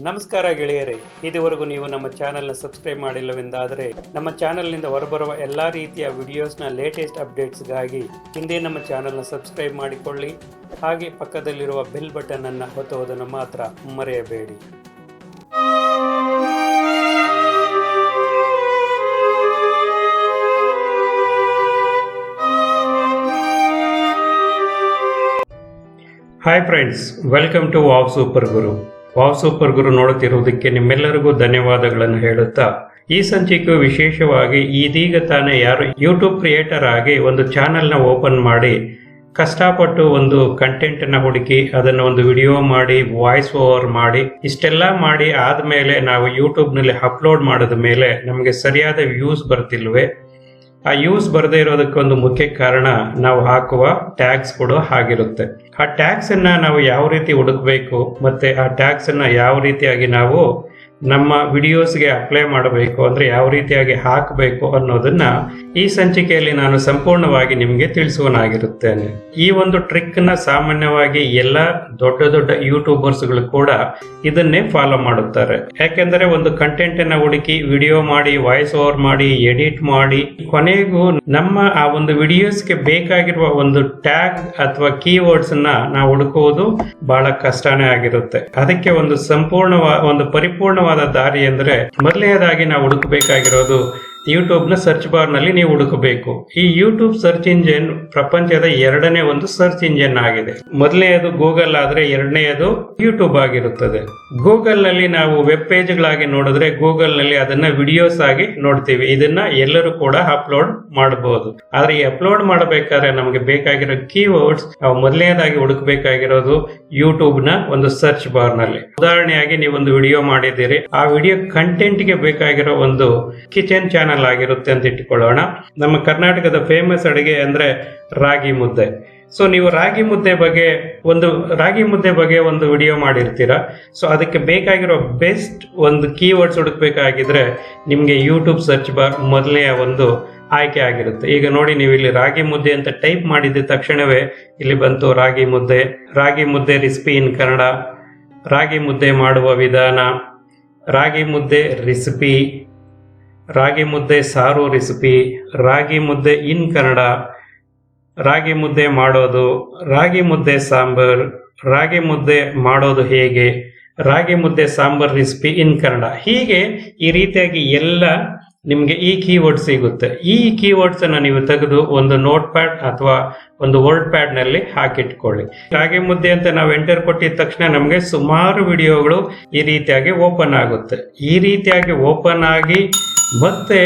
ನಮಸ್ಕಾರ ಗೆಳೆಯರೇ, ಇದುವರೆಗೂ ನೀವು ನಮ್ಮ ಚಾನೆಲ್ನ ಸಬ್ಸ್ಕ್ರೈಬ್ ಮಾಡಿಲ್ಲವೆಂದಾದರೆ ನಮ್ಮ ಚಾನೆಲ್ನಿಂದ ಹೊರಬರುವ ಎಲ್ಲ ರೀತಿಯ ವಿಡಿಯೋಸ್ನ ಲೇಟೆಸ್ಟ್ ಅಪ್ಡೇಟ್ಸ್ಗಾಗಿ ಹಿಂದೆ ನಮ್ಮ ಚಾನೆಲ್ನ ಸಬ್ಸ್ಕ್ರೈಬ್ ಮಾಡಿಕೊಳ್ಳಿ. ಹಾಗೆ ಪಕ್ಕದಲ್ಲಿರುವ ಬೆಲ್ ಬಟನ್ ಅನ್ನು ಒತ್ತುವುದನ್ನು ಮಾತ್ರ ಮರೆಯಬೇಡಿ. Hi friends, welcome to wow super Guru. Wow super Guru ನೋಡುತ್ತಿರುವುದಕ್ಕೆ ನಿಮ್ಮೆಲ್ಲರಿಗೂ ಧನ್ಯವಾದಗಳನ್ನು ಹೇಳುತ್ತಾ, ಈ ಸಂಚಿಕೆಯು ವಿಶೇಷವಾಗಿ ಇದೀಗ ತಾನೇ ಯಾರು ಯೂಟ್ಯೂಬ್ ಕ್ರಿಯೇಟರ್ ಆಗಿ ಒಂದು ಚಾನೆಲ್ನ ಓಪನ್ ಮಾಡಿ ಕಷ್ಟಪಟ್ಟು ಒಂದು ಕಂಟೆಂಟನ್ನು ಹುಡುಕಿ ಅದನ್ನು ಒಂದು ವಿಡಿಯೋ ಮಾಡಿ ವಾಯ್ಸ್ ಓವರ್ ಮಾಡಿ ಇಷ್ಟೆಲ್ಲ ಮಾಡಿ ಆದಮೇಲೆ ನಾವು ಯೂಟ್ಯೂಬ್ನಲ್ಲಿ ಅಪ್ಲೋಡ್ ಮಾಡಿದ ಮೇಲೆ ನಮಗೆ ಸರಿಯಾದ ವ್ಯೂಸ್ ಬರ್ತಿಲ್ವೇ? ಆ ಯೂಸ್ ಬರದೇ ಇರೋದಕ್ಕೆ ಒಂದು ಮುಖ್ಯ ಕಾರಣ ನಾವು ಹಾಕುವ ಟ್ಯಾಗ್ಸ್ ಕೂಡ ಆಗಿರುತ್ತೆ. ಆ ಟ್ಯಾಗ್ಸ್ ಅನ್ನ ನಾವು ಯಾವ ರೀತಿ ಹುಡುಕಬೇಕು ಮತ್ತೆ ಆ ಟ್ಯಾಗ್ಸ್ ಅನ್ನ ಯಾವ ರೀತಿಯಾಗಿ ನಾವು ನಮ್ಮ ವಿಡಿಯೋಸ್ಗೆ ಅಪ್ಲೈ ಮಾಡಬೇಕು, ಅಂದ್ರೆ ಯಾವ ರೀತಿಯಾಗಿ ಹಾಕಬೇಕು ಅನ್ನೋದನ್ನ ಈ ಸಂಚಿಕೆಯಲ್ಲಿ ನಾನು ಸಂಪೂರ್ಣವಾಗಿ ನಿಮಗೆ ತಿಳಿಸುವನಾಗಿರುತ್ತೇನೆ. ಈ ಒಂದು ಟ್ರಿಕ್ ನ ಸಾಮಾನ್ಯವಾಗಿ ಎಲ್ಲ ದೊಡ್ಡ ದೊಡ್ಡ ಯೂಟ್ಯೂಬರ್ಸ್ಗಳು ಕೂಡ ಇದನ್ನೇ ಫಾಲೋ ಮಾಡುತ್ತಾರೆ. ಯಾಕೆಂದರೆ ಒಂದು ಕಂಟೆಂಟ್ ಅನ್ನ ಹುಡುಕಿ ವಿಡಿಯೋ ಮಾಡಿ ವಾಯ್ಸ್ ಓವರ್ ಮಾಡಿ ಎಡಿಟ್ ಮಾಡಿ ಕೊನೆಗೂ ನಮ್ಮ ಆ ಒಂದು ವಿಡಿಯೋಸ್ಗೆ ಬೇಕಾಗಿರುವ ಒಂದು ಟ್ಯಾಗ್ ಅಥವಾ ಕೀವರ್ಡ್ಸ್ ಅನ್ನ ನಾವು ಹುಡುಕುವುದು ಬಹಳ ಕಷ್ಟನೇ ಆಗಿರುತ್ತೆ. ಅದಕ್ಕೆ ಒಂದು ಪರಿಪೂರ್ಣವಾದ ದಾರಿ ಎಂದರೆ ಮೊದಲನೇದಾಗಿ ನಾವು ಹುಡುಕಬೇಕಾಗಿರೋದು ಯೂಟ್ಯೂಬ್ ನ ಸರ್ಚ್ ಬಾರ್ ನಲ್ಲಿ ನೀವು ಹುಡುಕಬೇಕು. ಈ ಯೂಟ್ಯೂಬ್ ಸರ್ಚ್ ಇಂಜಿನ್ ಪ್ರಪಂಚದ ಎರಡನೇ ಒಂದು ಸರ್ಚ್ ಇಂಜಿನ್ ಆಗಿದೆ. ಮೊದಲನೆಯದು ಗೂಗಲ್ ಆದ್ರೆ ಎರಡನೆಯದು ಯೂಟ್ಯೂಬ್ ಆಗಿರುತ್ತದೆ. ಗೂಗಲ್ ನಲ್ಲಿ ನಾವು ವೆಬ್ ಪೇಜ್ ಗಳಾಗಿ ನೋಡಿದ್ರೆ ಗೂಗಲ್ ನಲ್ಲಿ ಅದನ್ನ ವಿಡಿಯೋಸ್ ಆಗಿ ನೋಡ್ತೀವಿ. ಇದನ್ನ ಎಲ್ಲರೂ ಕೂಡ ಅಪ್ಲೋಡ್ ಮಾಡಬಹುದು. ಆದ್ರೆ ಈ ಅಪ್ಲೋಡ್ ಮಾಡಬೇಕಾದ್ರೆ ನಮಗೆ ಬೇಕಾಗಿರೋ ಕೀವರ್ಡ್ಸ್ ನಾವು ಮೊದಲನೇದಾಗಿ ಹುಡುಕಬೇಕಾಗಿರೋದು ಯೂಟ್ಯೂಬ್ ನ ಒಂದು ಸರ್ಚ್ ಬಾರ್ ನಲ್ಲಿ. ಉದಾಹರಣೆಯಾಗಿ ನೀವೊಂದು ವಿಡಿಯೋ ಮಾಡಿದ್ದೀರಿ, ಆ ವಿಡಿಯೋ ಕಂಟೆಂಟ್ ಗೆ ಬೇಕಾಗಿರೋ ಒಂದು ಕಿಚನ್ ಚಾನಲ್ ಆಗಿರುತ್ತೆ ಅಂತ ಇಟ್ಟುಕೊಳ್ಳೋಣ. ನಮ್ಮ ಕರ್ನಾಟಕದ ಫೇಮಸ್ ಅಡಿಗೆ ಅಂದ್ರೆ ರಾಗಿ ಮುದ್ದೆ. ಸೊ ನೀವು ರಾಗಿ ಮುದ್ದೆ ಬಗ್ಗೆ ಒಂದು ವಿಡಿಯೋ ಮಾಡಿರ್ತೀರಾ. ಸೊ ಅದಕ್ಕೆ ಬೇಕಾಗಿರೋ ಬೆಸ್ಟ್ ಒಂದು ಕೀವರ್ಡ್ಸ್ ಹುಡುಕ್ಬೇಕಾಗಿದ್ರೆ ನಿಮ್ಗೆ ಯೂಟ್ಯೂಬ್ ಸರ್ಚ್ ಬಾರ್ ಮೊದಲನೆಯ ಒಂದು ಆಯ್ಕೆ ಆಗಿರುತ್ತೆ. ಈಗ ನೋಡಿ, ನೀವು ಇಲ್ಲಿ ರಾಗಿ ಮುದ್ದೆ ಅಂತ ಟೈಪ್ ಮಾಡಿದ ತಕ್ಷಣವೇ ಇಲ್ಲಿ ಬಂತು ರಾಗಿ ಮುದ್ದೆ ರೆಸಿಪಿ ಇನ್ ಕನ್ನಡ, ರಾಗಿ ಮುದ್ದೆ ಮಾಡುವ ವಿಧಾನ, ರಾಗಿ ಮುದ್ದೆ ರೆಸಿಪಿ, ರಾಗಿ ಮುದ್ದೆ ಸಾರು ರೆಸಿಪಿ, ರಾಗಿ ಮುದ್ದೆ ಇನ್ ಕನ್ನಡ, ರಾಗಿ ಮುದ್ದೆ ಮಾಡೋದು, ರಾಗಿ ಮುದ್ದೆ ಸಾಂಬಾರ್, ರಾಗಿ ಮುದ್ದೆ ಮಾಡೋದು ಹೇಗೆ, ರಾಗಿ ಮುದ್ದೆ ಸಾಂಬಾರ್ ರೆಸಿಪಿ ಇನ್ ಕನ್ನಡ. ಹೀಗೆ ಈ ರೀತಿಯಾಗಿ ಎಲ್ಲ ನಿಮಗೆ ಈ ಕೀವರ್ಡ್ ಸಿಗುತ್ತೆ. ಈ ಕೀವರ್ಡ್ಸ್ ಅನ್ನ ನೀವು ತೆಗೆದು ಒಂದು ನೋಟ್ ಪ್ಯಾಡ್ ಅಥವಾ ಒಂದು ವರ್ಡ್ ಪ್ಯಾಡ್ ನಲ್ಲಿ ಹಾಕಿಟ್ಕೊಳ್ಳಿ. ರಾಗಿ ಮುದ್ದೆ ಅಂತ ನಾವು ಎಂಟರ್ ಕೊಟ್ಟಿದ ತಕ್ಷಣ ನಮಗೆ ಸುಮಾರು ವಿಡಿಯೋಗಳು ಈ ರೀತಿಯಾಗಿ ಓಪನ್ ಆಗುತ್ತೆ. ಈ ರೀತಿಯಾಗಿ ಓಪನ್ ಆಗಿ ಮತ್ತೆ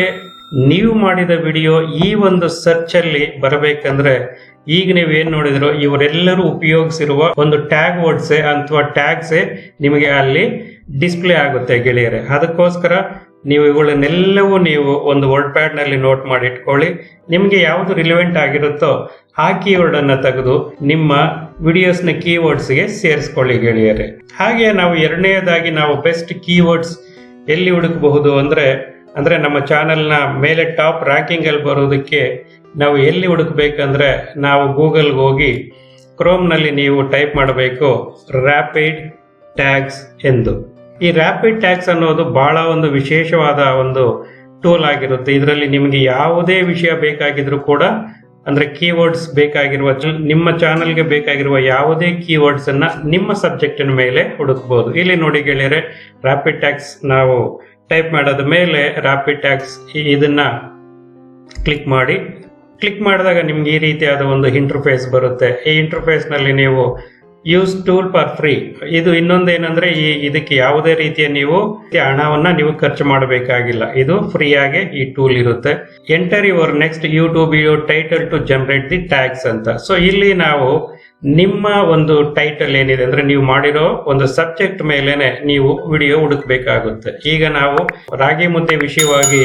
ನೀವು ಮಾಡಿದ ವಿಡಿಯೋ ಈ ಒಂದು ಸರ್ಚ್ ಅಲ್ಲಿ ಬರಬೇಕಂದ್ರೆ ಈಗ ನೀವು ಏನ್ ನೋಡಿದ್ರು ಇವರೆಲ್ಲರೂ ಉಪಯೋಗಿಸಿರುವ ಒಂದು ಟ್ಯಾಗ್ ವರ್ಡ್ಸ್ ಅಥವಾ ಟ್ಯಾಗ್ಸ್ ನಿಮಗೆ ಅಲ್ಲಿ ಡಿಸ್ಪ್ಲೇ ಆಗುತ್ತೆ ಗೆಳೆಯರೆ. ಅದಕ್ಕೋಸ್ಕರ ನೀವು ಇವುಗಳನ್ನೆಲ್ಲವೂ ನೀವು ಒಂದು ವರ್ಡ್ ಪ್ಯಾಡ್ ನಲ್ಲಿ ನೋಟ್ ಮಾಡಿ ಇಟ್ಕೊಳ್ಳಿ. ನಿಮಗೆ ಯಾವುದು ರಿಲೆವೆಂಟ್ ಆಗಿರುತ್ತೋ ಆ ಕೀವರ್ಡ್ ಅನ್ನ ತೆಗೆದು ನಿಮ್ಮ ವಿಡಿಯೋಸ್ ನ ಕೀವರ್ಡ್ಸ್ ಗೆ ಸೇರಿಸ್ಕೊಳ್ಳಿ ಗೆಳೆಯರೆ. ಹಾಗೆ ನಾವು ಎರಡನೆಯದಾಗಿ ನಾವು ಬೆಸ್ಟ್ ಕೀವರ್ಡ್ಸ್ ಎಲ್ಲಿ ಹುಡುಕಬಹುದು ಅಂದ್ರೆ ನಮ್ಮ ಚಾನೆಲ್ ನ ಮೇಲೆ ಟಾಪ್ ರ್ಯಾಂಕಿಂಗ್ ಅಲ್ಲಿ ಬರೋದಕ್ಕೆ ನಾವು ಎಲ್ಲಿ ಹುಡುಕ್ಬೇಕಂದ್ರೆ ನಾವು ಗೂಗಲ್ಗೆ ಹೋಗಿ ಕ್ರೋಮ್ ನಲ್ಲಿ ನೀವು ಟೈಪ್ ಮಾಡಬೇಕು ರ್ಯಾಪಿಡ್ ಟ್ಯಾಗ್ಸ್ ಎಂದು. ಈ ರ್ಯಾಪಿಡ್ ಟ್ಯಾಗ್ಸ್ ಅನ್ನೋದು ಬಹಳ ಒಂದು ವಿಶೇಷವಾದ ಒಂದು ಟೂಲ್ ಆಗಿರುತ್ತೆ. ಇದರಲ್ಲಿ ನಿಮಗೆ ಯಾವುದೇ ವಿಷಯ ಬೇಕಾಗಿದ್ರು ಕೂಡ ಅಂದ್ರೆ ಕೀವರ್ಡ್ಸ್ ಬೇಕಾಗಿರುವ ನಿಮ್ಮ ಚಾನೆಲ್ಗೆ ಬೇಕಾಗಿರುವ ಯಾವುದೇ ಕೀವರ್ಡ್ಸ್ ಅನ್ನ ನಿಮ್ಮ ಸಬ್ಜೆಕ್ಟ್ ಮೇಲೆ ಹುಡುಕಬಹುದು. ಇಲ್ಲಿ ನೋಡಿ ಗೆಳೆಯರೆ, ರ್ಯಾಪಿಡ್ ಟ್ಯಾಗ್ಸ್ ನಾವು ಟೈಪ್ ಮಾಡದ ಮೇಲೆ ರ್ಯಾಪಿಡ್ ಟ್ಯಾಗ್ಸ್ ಇದನ್ನ ಕ್ಲಿಕ್ ಮಾಡಿದಾಗ ನಿಮ್ಗೆ ಈ ರೀತಿಯಾದ ಒಂದು ಇಂಟರ್ಫೇಸ್ ಬರುತ್ತೆ. ಈ ಇಂಟರ್ಫೇಸ್ ನಲ್ಲಿ ನೀವು ಯೂಸ್ ಟೂಲ್ ಫಾರ್ ಫ್ರೀ, ಇದು ಇನ್ನೊಂದೇನಂದ್ರೆ ಇದಕ್ಕೆ ಯಾವುದೇ ರೀತಿಯ ನೀವು ಹಣವನ್ನ ನೀವು ಖರ್ಚು ಮಾಡಬೇಕಾಗಿಲ್ಲ. ಇದು ಫ್ರೀ ಆಗಿ ಈ ಟೂಲ್ ಇರುತ್ತೆ. Enter your next YouTube video title to generate the tags ಅಂತ. ಸೊ ಇಲ್ಲಿ ನಾವು ನಿಮ್ಮ ಒಂದು ಟೈಟಲ್ ಏನಿದೆ ಅಂದ್ರೆ ನೀವು ಮಾಡಿರೋ ಒಂದು ಸಬ್ಜೆಕ್ಟ್ ಮೇಲೆನೆ ನೀವು ವಿಡಿಯೋ ಹುಡುಕ್ಬೇಕಾಗುತ್ತೆ. ಈಗ ನಾವು ರಾಗಿ ಮುದ್ದೆ ವಿಷಯವಾಗಿ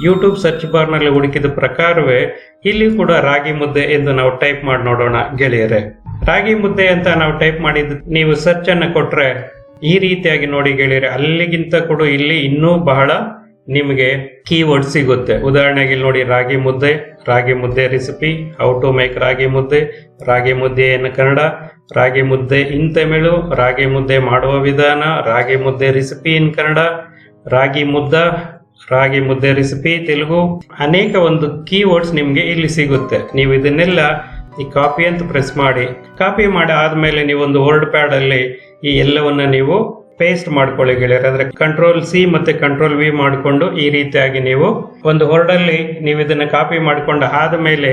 ಯೂಟ್ಯೂಬ್ ಸರ್ಚ್ ಬಾರ್ ನಲ್ಲಿ ಹುಡುಕಿದ ಪ್ರಕಾರವೇ ಇಲ್ಲಿ ಕೂಡ ರಾಗಿ ಮುದ್ದೆ ಎಂದು ನಾವು ಟೈಪ್ ಮಾಡಿ ನೋಡೋಣ ಗೆಳೆಯರೆ. ರಾಗಿ ಮುದ್ದೆ ಅಂತ ನಾವು ಟೈಪ್ ಮಾಡಿದ ನೀವು ಸರ್ಚ್ ಅನ್ನ ಕೊಟ್ರೆ ಈ ರೀತಿಯಾಗಿ ನೋಡಿ ಗೆಳೆಯರೆ, ಅಲ್ಲಿಗಿಂತ ಕೂಡ ಇಲ್ಲಿ ಇನ್ನೂ ಬಹಳ ನಿಮಗೆ ಕೀವರ್ಡ್ ಸಿಗುತ್ತೆ. ಉದಾಹರಣೆಗೆ ನೋಡಿ ರಾಗಿ ಮುದ್ದೆ ರೆಸಿಪಿ, ಹೌ ಟು ಮೇಕ್ ರಾಗಿ ಮುದ್ದೆ ಇನ್ ಕನ್ನಡ, ರಾಗಿ ಮುದ್ದೆ ಇನ್ ತಮಿಳು, ರಾಗಿ ಮುದ್ದೆ ಮಾಡುವ ವಿಧಾನ, ರಾಗಿ ಮುದ್ದೆ ರೆಸಿಪಿ ಇನ್ ಕನ್ನಡ, ರಾಗಿ ಮುದ್ದೆ ರೆಸಿಪಿ ತೆಲುಗು, ಅನೇಕ ಒಂದು ಕೀವರ್ಡ್ಸ್ ನಿಮಗೆ ಇಲ್ಲಿ ಸಿಗುತ್ತೆ. ನೀವು ಇದನ್ನೆಲ್ಲ ಈ ಕಾಪಿ ಅಂತ ಪ್ರೆಸ್ ಮಾಡಿ, ಕಾಪಿ ಮಾಡಿ ಆದ್ಮೇಲೆ ನೀವು ಒಂದು ವರ್ಡ್ ಪ್ಯಾಡ್ ಅಲ್ಲಿ ಈ ಎಲ್ಲವನ್ನ ನೀವು ಪೇಸ್ಟ್ ಮಾಡ್ಕೊಳ್ಳಿ ಗೆಳೆಯರೆ. ಅಂದ್ರೆ Ctrl+C ಮತ್ತೆ Ctrl+V ಮಾಡಿಕೊಂಡು ಈ ರೀತಿಯಾಗಿ ನೀವು ಒಂದು ವರ್ಡಲ್ಲಿ ನೀವು ಇದನ್ನ ಕಾಪಿ ಮಾಡಿಕೊಂಡು ಆದ್ಮೇಲೆ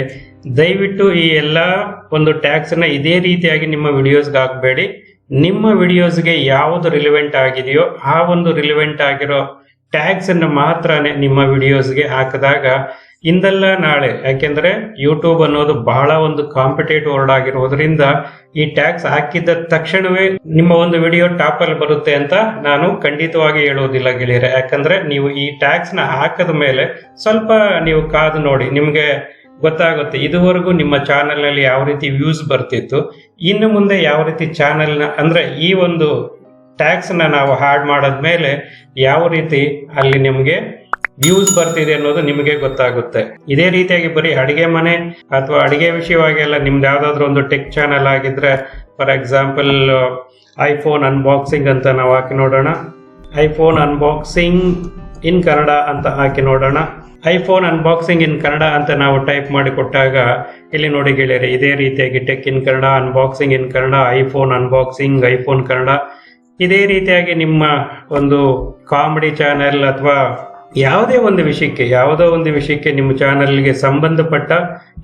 ದಯವಿಟ್ಟು ಈ ಎಲ್ಲಾ ಒಂದು ಟ್ಯಾಗ್ಸ್ ನ ಇದೇ ರೀತಿಯಾಗಿ ನಿಮ್ಮ ವಿಡಿಯೋಸ್ಗೆ ಹಾಕಬೇಡಿ. ನಿಮ್ಮ ವಿಡಿಯೋಸ್ಗೆ ಯಾವುದು ರಿಲಿವೆಂಟ್ ಆಗಿದೆಯೋ ಆ ಒಂದು ರಿಲಿವೆಂಟ್ ಆಗಿರೋ ಟ್ಯಾಗ್ಸ್ ಅನ್ನು ಮಾತ್ರನೇ ನಿಮ್ಮ ವಿಡಿಯೋಸ್ಗೆ ಹಾಕಿದಾಗ ಇಂದಲ್ಲ ನಾಳೆ, ಯಾಕೆಂದ್ರೆ ಯೂಟ್ಯೂಬ್ ಅನ್ನೋದು ಬಹಳ ಒಂದು ಕಾಂಪಿಟೇಟಿವ್ ವರ್ಡ್ ಆಗಿರೋದ್ರಿಂದ ಈ ಟ್ಯಾಗ್ಸ್ ಹಾಕಿದ ತಕ್ಷಣವೇ ನಿಮ್ಮ ಒಂದು ವಿಡಿಯೋ ಟಾಪ್ ಅಲ್ಲಿ ಬರುತ್ತೆ ಅಂತ ನಾನು ಖಂಡಿತವಾಗಿ ಹೇಳೋದಿಲ್ಲ ಗೆಳೆಯರೆ. ಯಾಕಂದ್ರೆ ನೀವು ಈ ಟ್ಯಾಗ್ಸ್ ನ ಹಾಕದ ಮೇಲೆ ಸ್ವಲ್ಪ ನೀವು ಕಾದು ನೋಡಿ, ನಿಮ್ಗೆ ಗೊತ್ತಾಗುತ್ತೆ ಇದುವರೆಗೂ ನಿಮ್ಮ ಚಾನೆಲ್ ನಲ್ಲಿ ಯಾವ ರೀತಿ ವ್ಯೂಸ್ ಬರ್ತಿತ್ತು, ಇನ್ನು ಮುಂದೆ ಯಾವ ರೀತಿ ಚಾನೆಲ್ ನ ಅಂದ್ರೆ ಈ ಒಂದು ಟ್ಯಾಗ್ಸ್ ನ ನಾವು ಹಾಡ್ ಮಾಡಾದ್ಮೇಲೆ ಯಾವ ರೀತಿ ಅಲ್ಲಿ ನಿಮ್ಗೆ ವ್ಯೂಸ್ ಬರ್ತಿದೆ ಅನ್ನೋದು ನಿಮಗೆ ಗೊತ್ತಾಗುತ್ತೆ. ಇದೇ ರೀತಿಯಾಗಿ ಬರೀ ಅಡಿಗೆ ಮನೆ ಅಥವಾ ಅಡಿಗೆ ವಿಷಯವಾಗಿ ಎಲ್ಲ ನಿಮ್ದು ಯಾವ್ದಾದ್ರು ಒಂದು ಟೆಕ್ ಚಾನೆಲ್ ಆಗಿದ್ರೆ, ಫಾರ್ ಎಕ್ಸಾಂಪಲ್ ಐಫೋನ್ ಅನ್ಬಾಕ್ಸಿಂಗ್ ಅಂತ ನಾವು ಹಾಕಿ ನೋಡೋಣ. ಐಫೋನ್ ಅನ್ಬಾಕ್ಸಿಂಗ್ ಇನ್ ಕನ್ನಡ ಅಂತ ಹಾಕಿ ನೋಡೋಣ. ಐಫೋನ್ ಅನ್ಬಾಕ್ಸಿಂಗ್ ಇನ್ ಕನ್ನಡ ಅಂತ ನಾವು ಟೈಪ್ ಮಾಡಿ ಕೊಟ್ಟಾಗ ಇಲ್ಲಿ ನೋಡಿ ಗೆಳೆಯರೆ, ಇದೇ ರೀತಿಯಾಗಿ tech in Kannada, unboxing in Kannada, iPhone unboxing, iPhone Kannada, ಇದೇ ರೀತಿಯಾಗಿ ನಿಮ್ಮ ಒಂದು ಕಾಮಿಡಿ ಚಾನೆಲ್ ಅಥವಾ ಯಾವುದೋ ಒಂದು ವಿಷಯಕ್ಕೆ ನಿಮ್ಮ ಚಾನೆಲ್ಗೆ ಸಂಬಂಧಪಟ್ಟ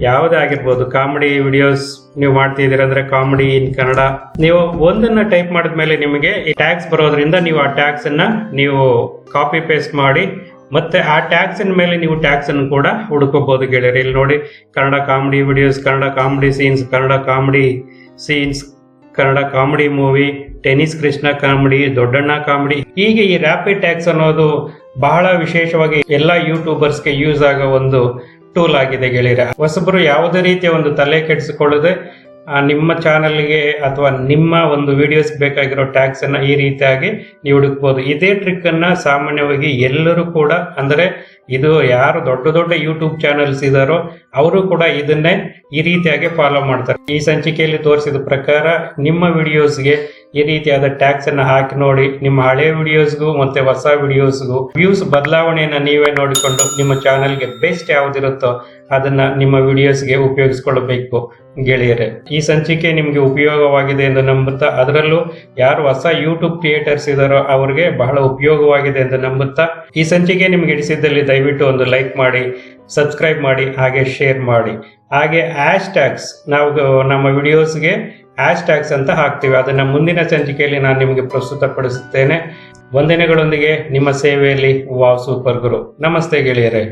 ಯಾವುದೇ ಆಗಿರ್ಬೋದು, ಕಾಮಿಡಿ ವಿಡಿಯೋಸ್ ನೀವು ಮಾಡ್ತಿದ್ದೀರ ಅಂದ್ರೆ ಕಾಮಿಡಿ ಇನ್ ಕನ್ನಡ, ನೀವು ಒಂದನ್ನ ಟೈಪ್ ಮಾಡಿದ್ಮೇಲೆ ನಿಮಗೆ ಈ ಟ್ಯಾಗ್ಸ್ ಬರೋದ್ರಿಂದ ನೀವು ಆ ಟ್ಯಾಗ್ಸ್ ಅನ್ನ ನೀವು ಕಾಪಿ ಪೇಸ್ಟ್ ಮಾಡಿ ಮತ್ತೆ ಆ ಟ್ಯಾಗ್ಸ್ ಮೇಲೆ ನೀವು ಟ್ಯಾಗ್ಸ್ ಅನ್ನು ಕೂಡ ಹುಡುಕೋಬಹುದು ಗೆಳೆಯರೆ. ಇಲ್ಲಿ ನೋಡಿ, Kannada comedy videos, Kannada comedy scenes, Kannada comedy movie, tennis Krishna comedy, Doddanna comedy, ಹೀಗೆ ಈ ರ್ಯಾಪಿಡ್ ಟ್ಯಾಗ್ಸ್ ಅನ್ನೋದು ಬಹಳ ವಿಶೇಷವಾಗಿ ಎಲ್ಲ ಯೂಟ್ಯೂಬರ್ಸ್ಗೆ ಯೂಸ್ ಆಗೋ ಒಂದು ಟೂಲ್ ಆಗಿದೆ ಗೆಳೆಯರೆ. ಹೊಸಬರು ಯಾವುದೇ ರೀತಿಯ ಒಂದು ತಲೆ ಕೆಡಿಸಿಕೊಳ್ಳದೆ ನಿಮ್ಮ ಚಾನೆಲ್ಗೆ ಅಥವಾ ನಿಮ್ಮ ಒಂದು ವಿಡಿಯೋಸ್ ಬೇಕಾಗಿರೋ ಟ್ಯಾಗ್ಸ್ ಅನ್ನ ಈ ರೀತಿಯಾಗಿ ನೀವು ಹುಡುಕ್ಬೋದು. ಇದೇ ಟ್ರಿಕ್ ಅನ್ನ ಸಾಮಾನ್ಯವಾಗಿ ಎಲ್ಲರೂ ಕೂಡ, ಅಂದ್ರೆ ಇದು ಯಾರು ದೊಡ್ಡ ಯೂಟ್ಯೂಬ್ ಚಾನೆಲ್ಸ್ ಇದಾರೋ ಅವರು ಕೂಡ ಇದನ್ನೇ ಈ ರೀತಿಯಾಗಿ ಫಾಲೋ ಮಾಡ್ತಾರೆ. ಈ ಸಂಚಿಕೆಯಲ್ಲಿ ತೋರಿಸಿದ ಪ್ರಕಾರ ನಿಮ್ಮ ವಿಡಿಯೋಸ್ಗೆ ಈ ರೀತಿಯಾದ ಟ್ಯಾಗ್ಸ್ ಅನ್ನ ಹಾಕಿ ನೋಡಿ. ನಿಮ್ಮ ಹಳೆ ವಿಡಿಯೋಸ್ಗೂ ಮತ್ತೆ ಹೊಸ ವಿಡಿಯೋಸ್ಗೂ ವ್ಯೂಸ್ ಬದಲಾವಣೆಯನ್ನ ನೀವೇ ನೋಡಿಕೊಂಡು ನಿಮ್ಮ ಚಾನೆಲ್ಗೆ ಬೆಸ್ಟ್ ಯಾವ್ದಿರುತ್ತೋ ಅದನ್ನ ನಿಮ್ಮ ವಿಡಿಯೋಸ್ಗೆ ಉಪಯೋಗಿಸ್ಕೊಳ್ಬೇಕು ಗೆಳೆಯರೆ. ಈ ಸಂಚಿಕೆ ನಿಮ್ಗೆ ಉಪಯೋಗವಾಗಿದೆ ಎಂದು ನಂಬುತ್ತಾ, ಅದರಲ್ಲೂ ಯಾರು ಹೊಸ ಯೂಟ್ಯೂಬ್ ಕ್ರಿಯೇಟರ್ಸ್ ಇದಾರೋ ಅವ್ರಿಗೆ ಬಹಳ ಉಪಯೋಗವಾಗಿದೆ ಎಂದು ನಂಬುತ್ತಾ, ಈ ಸಂಚಿಕೆ ನಿಮ್ಗೆ ಹಿಡಿಸಿದ್ದಲ್ಲಿ ದಯವಿಟ್ಟು ಒಂದು ಲೈಕ್ ಮಾಡಿ, ಸಬ್ಸ್ಕ್ರೈಬ್ ಮಾಡಿ, ಹಾಗೆ ಶೇರ್ ಮಾಡಿ. ಹಾಗೆ ಹ್ಯಾಶ್ ಟ್ಯಾಗ್ಸ್, ನಾವು ನಮ್ಮ ವಿಡಿಯೋಸ್ಗೆ ಹ್ಯಾಶ್ ಟ್ಯಾಗ್ಸ್ ಅಂತ ಹಾಕ್ತೀವಿ, ಅದನ್ನ ಮುಂದಿನ ಸಂಚಿಕೆಯಲ್ಲಿ ನಾನು ನಿಮಗೆ ಪ್ರಸ್ತುತಪಡಿಸುತ್ತೇನೆ. ವಂದನೆಗಳೊಂದಿಗೆ ನಿಮ್ಮ ಸೇವೆಯಲ್ಲಿ ವಾವ್ ಸೂಪರ್ ಗುರು. ನಮಸ್ತೆ ಗೆಳೆಯರೆ.